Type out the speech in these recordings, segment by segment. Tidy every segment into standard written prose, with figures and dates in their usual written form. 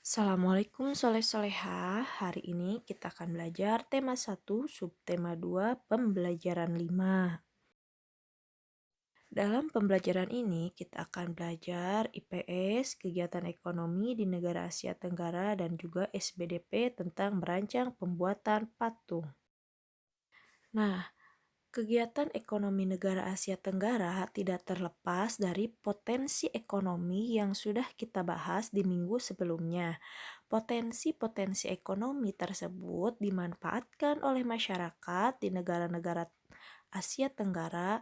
Assalamualaikum Soleha. Hari ini kita akan belajar tema 1, subtema 2, pembelajaran 5. Dalam pembelajaran ini kita akan belajar IPS, kegiatan ekonomi di negara Asia Tenggara dan juga SBDP tentang merancang pembuatan patung. Nah, kegiatan ekonomi negara Asia Tenggara tidak terlepas dari potensi ekonomi yang sudah kita bahas di minggu sebelumnya. Potensi-potensi ekonomi tersebut dimanfaatkan oleh masyarakat di negara-negara Asia Tenggara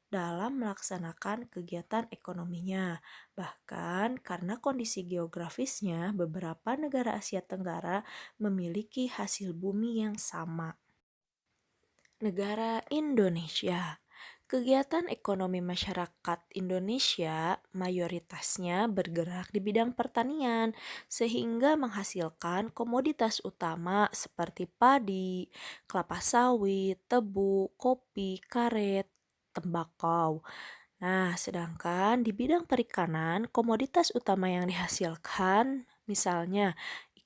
dalam melaksanakan kegiatan ekonominya. Bahkan karena kondisi geografisnya, beberapa negara Asia Tenggara memiliki hasil bumi yang sama. Negara Indonesia. Kegiatan ekonomi masyarakat Indonesia mayoritasnya bergerak di bidang pertanian, sehingga menghasilkan komoditas utama seperti padi, kelapa sawit, tebu, kopi, karet, tembakau. Nah, sedangkan di bidang perikanan, komoditas utama yang dihasilkan misalnya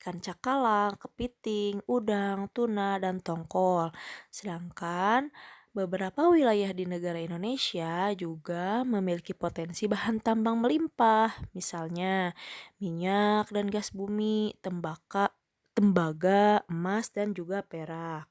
ikan cakalang, kepiting, udang, tuna, dan tongkol. Sedangkan beberapa wilayah di negara Indonesia juga memiliki potensi bahan tambang melimpah, misalnya minyak dan gas bumi, tembaga, emas, dan juga perak.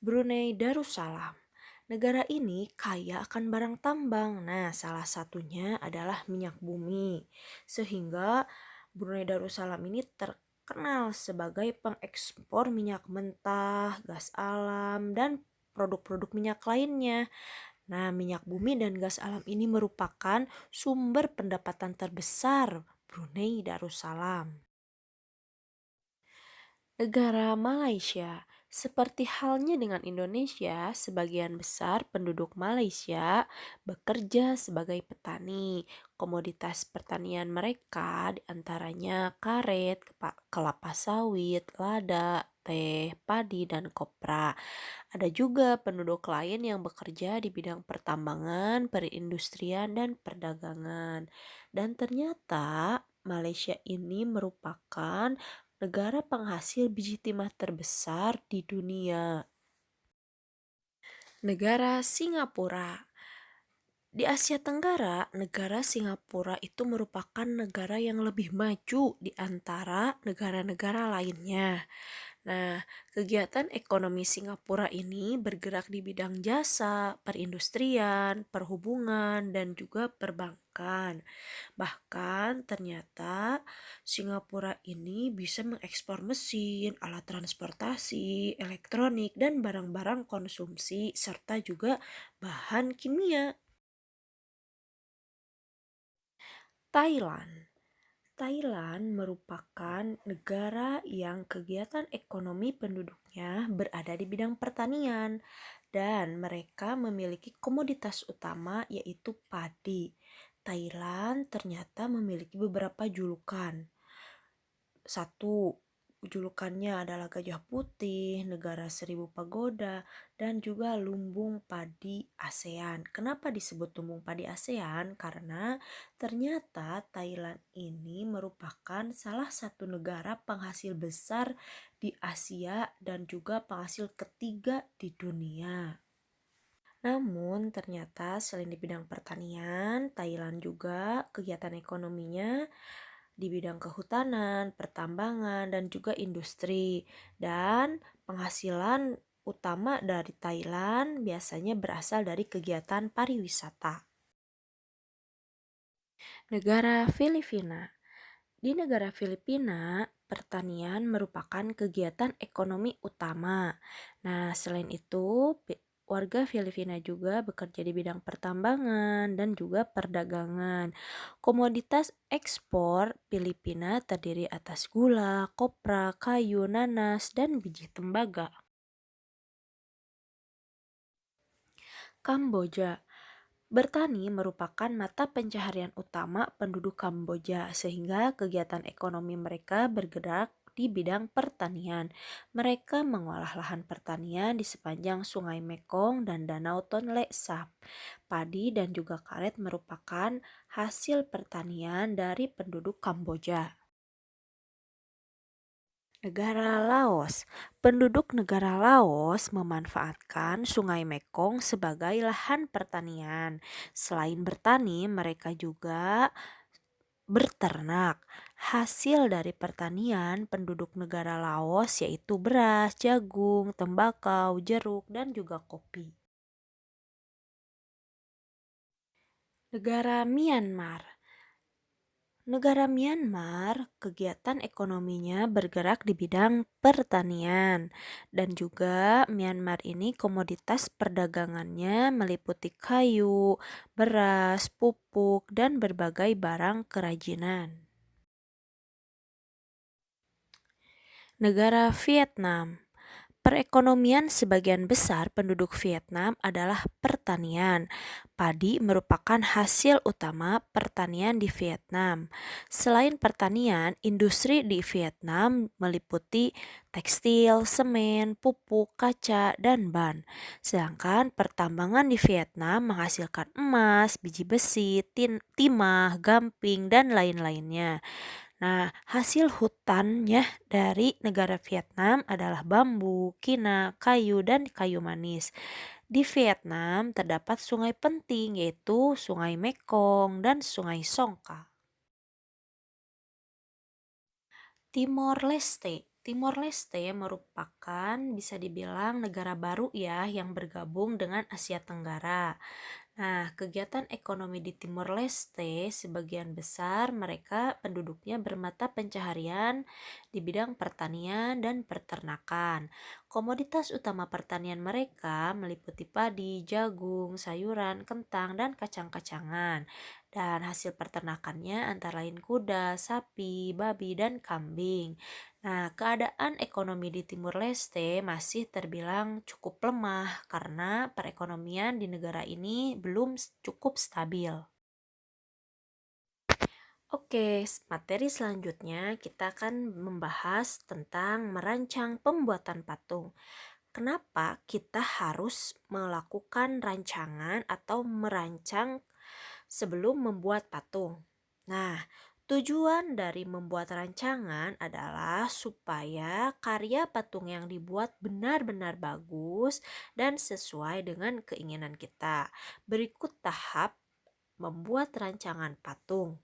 Brunei Darussalam. Negara ini kaya akan barang tambang. Nah, salah satunya adalah minyak bumi. Sehingga Brunei Darussalam ini terkenal sebagai pengekspor minyak mentah, gas alam, dan produk-produk minyak lainnya. Nah, minyak bumi dan gas alam ini merupakan sumber pendapatan terbesar Brunei Darussalam. Negara Malaysia. Seperti halnya dengan Indonesia, sebagian besar penduduk Malaysia bekerja sebagai petani. Komoditas pertanian mereka diantaranya karet, kelapa sawit, lada, teh, padi, dan kopra. Ada juga penduduk lain yang bekerja di bidang pertambangan, perindustrian, dan perdagangan. Dan ternyata Malaysia ini merupakan negara penghasil biji timah terbesar di dunia. Negara Singapura. Di Asia Tenggara, negara Singapura itu merupakan negara yang lebih maju di antara negara-negara lainnya. Nah, kegiatan ekonomi Singapura ini bergerak di bidang jasa, perindustrian, perhubungan, dan juga perbankan. Bahkan ternyata Singapura ini bisa mengekspor mesin, alat transportasi, elektronik, dan barang-barang konsumsi, serta juga bahan kimia. Thailand. Thailand merupakan negara yang kegiatan ekonomi penduduknya berada di bidang pertanian dan mereka memiliki komoditas utama yaitu padi. Thailand ternyata memiliki beberapa julukan. Satu, julukannya adalah Gajah Putih, Negara Seribu Pagoda, dan juga Lumbung Padi ASEAN. Kenapa disebut Lumbung Padi ASEAN? Karena ternyata Thailand ini merupakan salah satu negara penghasil besar di Asia dan juga penghasil ketiga di dunia. Namun ternyata selain di bidang pertanian, Thailand juga kegiatan ekonominya di bidang kehutanan, pertambangan, dan juga industri. Dan penghasilan utama dari Thailand biasanya berasal dari kegiatan pariwisata. Negara Filipina. Di negara Filipina, pertanian merupakan kegiatan ekonomi utama. Nah, selain itu, warga Filipina juga bekerja di bidang pertambangan dan juga perdagangan. Komoditas ekspor Filipina terdiri atas gula, kopra, kayu, nanas, dan biji tembaga. Kamboja. Bertani merupakan mata pencaharian utama penduduk Kamboja, sehingga kegiatan ekonomi mereka bergerak di bidang pertanian. Mereka mengolah lahan pertanian di sepanjang Sungai Mekong dan Danau Tonle Sap. Padi dan juga karet merupakan hasil pertanian dari penduduk Kamboja. Negara Laos. Penduduk negara Laos memanfaatkan Sungai Mekong sebagai lahan pertanian. Selain bertani, mereka juga berternak. Hasil dari pertanian penduduk negara Laos yaitu beras, jagung, tembakau, jeruk, dan juga kopi. Negara Myanmar. Negara Myanmar, kegiatan ekonominya bergerak di bidang pertanian dan juga Myanmar ini komoditas perdagangannya meliputi kayu, beras, pupuk, dan berbagai barang kerajinan. Negara Vietnam. Perekonomian sebagian besar penduduk Vietnam adalah pertanian. Padi merupakan hasil utama pertanian di Vietnam. Selain pertanian, industri di Vietnam meliputi tekstil, semen, pupuk, kaca, dan ban. Sedangkan pertambangan di Vietnam menghasilkan emas, biji besi, timah, gamping, dan lain-lainnya. Nah, hasil hutannya dari negara Vietnam adalah bambu, kina, kayu, dan kayu manis. Di Vietnam terdapat sungai penting yaitu Sungai Mekong dan Sungai Songka. Timor Leste. Timor Leste merupakan bisa dibilang negara baru ya yang bergabung dengan Asia Tenggara. Nah, kegiatan ekonomi di Timor Leste sebagian besar mereka penduduknya bermata pencaharian di bidang pertanian dan peternakan. Komoditas utama pertanian mereka meliputi padi, jagung, sayuran, kentang, dan kacang-kacangan. Dan hasil peternakannya antara lain kuda, sapi, babi, dan kambing. Nah, keadaan ekonomi di Timur Leste masih terbilang cukup lemah karena perekonomian di negara ini belum cukup stabil. Oke, materi selanjutnya kita akan membahas tentang merancang pembuatan patung. Kenapa kita harus melakukan rancangan atau merancang sebelum membuat patung? Nah, tujuan dari membuat rancangan adalah supaya karya patung yang dibuat benar-benar bagus dan sesuai dengan keinginan kita. Berikut tahap membuat rancangan patung.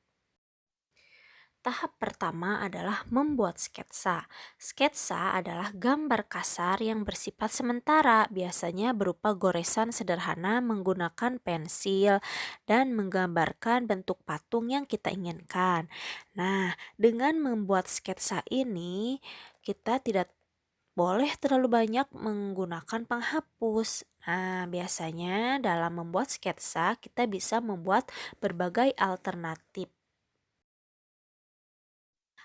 Tahap pertama adalah membuat sketsa. Sketsa adalah gambar kasar yang bersifat sementara, biasanya berupa goresan sederhana menggunakan pensil dan menggambarkan bentuk patung yang kita inginkan. Nah, dengan membuat sketsa ini, kita tidak boleh terlalu banyak menggunakan penghapus. Nah, biasanya dalam membuat sketsa, kita bisa membuat berbagai alternatif.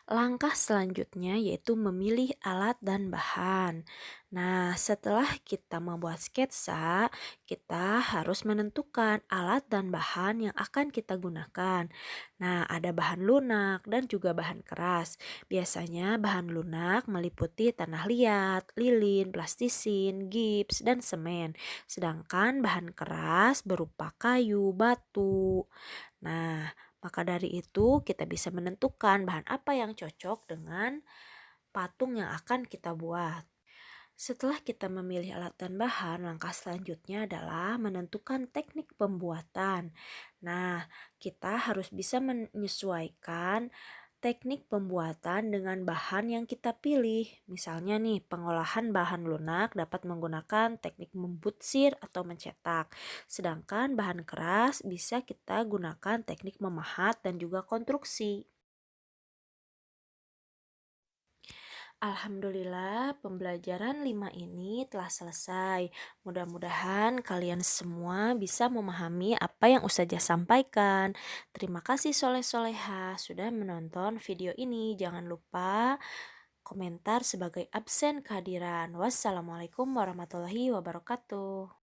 Langkah selanjutnya yaitu memilih alat dan bahan. Nah, setelah kita membuat sketsa, kita harus menentukan alat dan bahan yang akan kita gunakan. Nah, ada bahan lunak dan juga bahan keras. Biasanya bahan lunak meliputi tanah liat, lilin, plastisin, gips, dan semen. Sedangkan bahan keras berupa kayu, batu. Nah, maka dari itu kita bisa menentukan bahan apa yang cocok dengan patung yang akan kita buat. Setelah kita memilih alat dan bahan, langkah selanjutnya adalah menentukan teknik pembuatan. Nah, kita harus bisa menyesuaikan teknik pembuatan dengan bahan yang kita pilih. Misalnya nih, pengolahan bahan lunak dapat menggunakan teknik membutsir atau mencetak. Sedangkan bahan keras bisa kita gunakan teknik memahat dan juga konstruksi. Alhamdulillah, pembelajaran 5 ini telah selesai. Mudah-mudahan kalian semua bisa memahami apa yang Ustazah sampaikan. Terima kasih Soleh-Soleha sudah menonton video ini. Jangan lupa komentar sebagai absen kehadiran. Wassalamualaikum warahmatullahi wabarakatuh.